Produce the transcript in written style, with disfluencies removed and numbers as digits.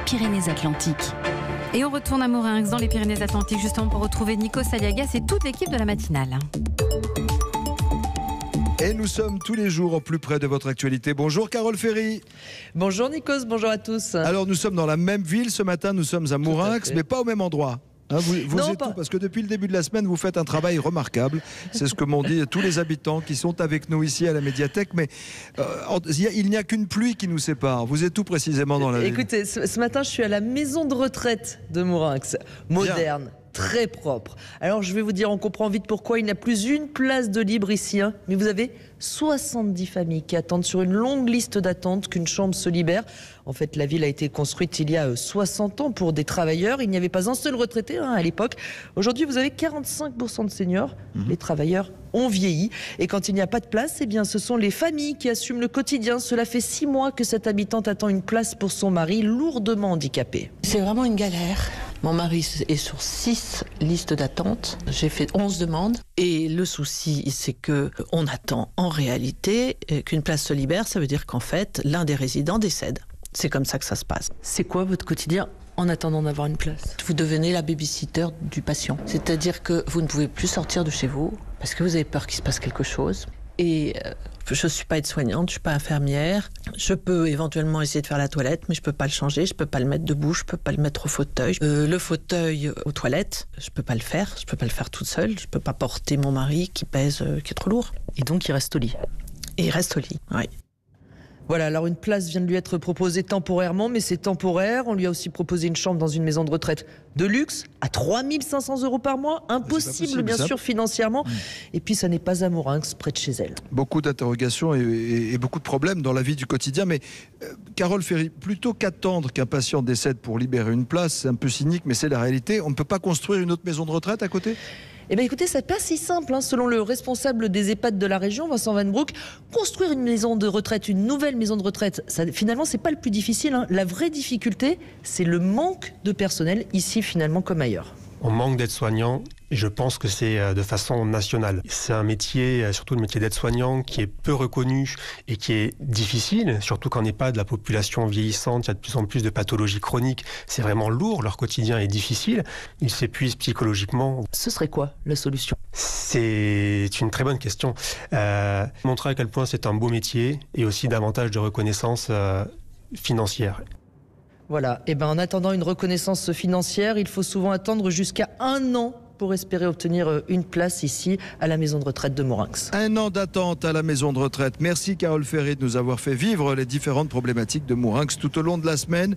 Pyrénées-Atlantiques. Et on retourne à Mourinx, dans les Pyrénées-Atlantiques, justement pour retrouver Nico Saliagas et toute l'équipe de la matinale. Et nous sommes tous les jours au plus près de votre actualité. Bonjour Carole Ferry. Bonjour Nikos, bonjour à tous. Alors nous sommes dans la même ville ce matin, nous sommes à Mourinx, mais pas au même endroit. Hein, vous Non, êtes pas... où ? Parce que depuis le début de la semaine, vous faites un travail remarquable. C'est ce que m'ont dit tous les habitants qui sont avec nous ici à la médiathèque. Mais il n'y a qu'une pluie qui nous sépare. Vous êtes où précisément dans la ville ? Écoutez, ce matin, je suis à la maison de retraite de Mourinx. Moderne. Bien. Très propre. Alors je vais vous dire, on comprend vite pourquoi il n'y a plus une place de libre ici. Mais vous avez 70 familles qui attendent sur une longue liste d'attente qu'une chambre se libère. En fait, la ville a été construite il y a 60 ans pour des travailleurs. Il n'y avait pas un seul retraité à l'époque. Aujourd'hui, vous avez 45% de seniors. Les travailleurs ont vieilli. Et quand il n'y a pas de place, eh bien, ce sont les familles qui assument le quotidien. Cela fait 6 mois que cette habitante attend une place pour son mari, lourdement handicapé. C'est vraiment une galère. Mon mari est sur 6 listes d'attente. J'ai fait 11 demandes. Et le souci, c'est qu'on attend en réalité qu'une place se libère. Ça veut dire qu'en fait, l'un des résidents décède. C'est comme ça que ça se passe. C'est quoi votre quotidien en attendant d'avoir une place ? Vous devenez la babysitter du patient. C'est-à-dire que vous ne pouvez plus sortir de chez vous parce que vous avez peur qu'il se passe quelque chose. Et je ne suis pas aide-soignante, je ne suis pas infirmière. Je peux éventuellement essayer de faire la toilette, mais je ne peux pas le changer, je ne peux pas le mettre debout, je ne peux pas le mettre au fauteuil. Le fauteuil aux toilettes, je ne peux pas le faire. Je ne peux pas le faire toute seule. Je ne peux pas porter mon mari qui pèse, qui est trop lourd. Et donc il reste au lit. Et il reste au lit, oui. Voilà, alors une place vient de lui être proposée temporairement, mais c'est temporaire. On lui a aussi proposé une chambre dans une maison de retraite de luxe à 3 500 € par mois. Impossible, bien sûr, financièrement. Et puis, ça n'est pas à Mourinx, près de chez elle. Beaucoup d'interrogations et beaucoup de problèmes dans la vie du quotidien. Mais Carole Ferry, plutôt qu'attendre qu'un patient décède pour libérer une place, c'est un peu cynique, mais c'est la réalité. On ne peut pas construire une autre maison de retraite à côté ? Eh bien écoutez, c'est pas si simple. Selon le responsable des EHPAD de la région, Vincent Van Broek, construire une maison de retraite, une nouvelle maison de retraite, finalement, c'est pas le plus difficile. La vraie difficulté, c'est le manque de personnel, ici finalement comme ailleurs. On manque d'aides-soignants et je pense que c'est de façon nationale. C'est un métier, surtout le métier d'aide-soignant, qui est peu reconnu et qui est difficile, surtout quand on n'est pas de la population vieillissante, il y a de plus en plus de pathologies chroniques. C'est vraiment lourd, leur quotidien est difficile, ils s'épuisent psychologiquement. Ce serait quoi la solution ? C'est une très bonne question. Montrer à quel point c'est un beau métier et aussi davantage de reconnaissance financière. Voilà, et en attendant une reconnaissance financière, il faut souvent attendre jusqu'à 1 an pour espérer obtenir une place ici à la maison de retraite de Mourinx. 1 an d'attente à la maison de retraite. Merci Carole Ferry de nous avoir fait vivre les différentes problématiques de Mourinx tout au long de la semaine.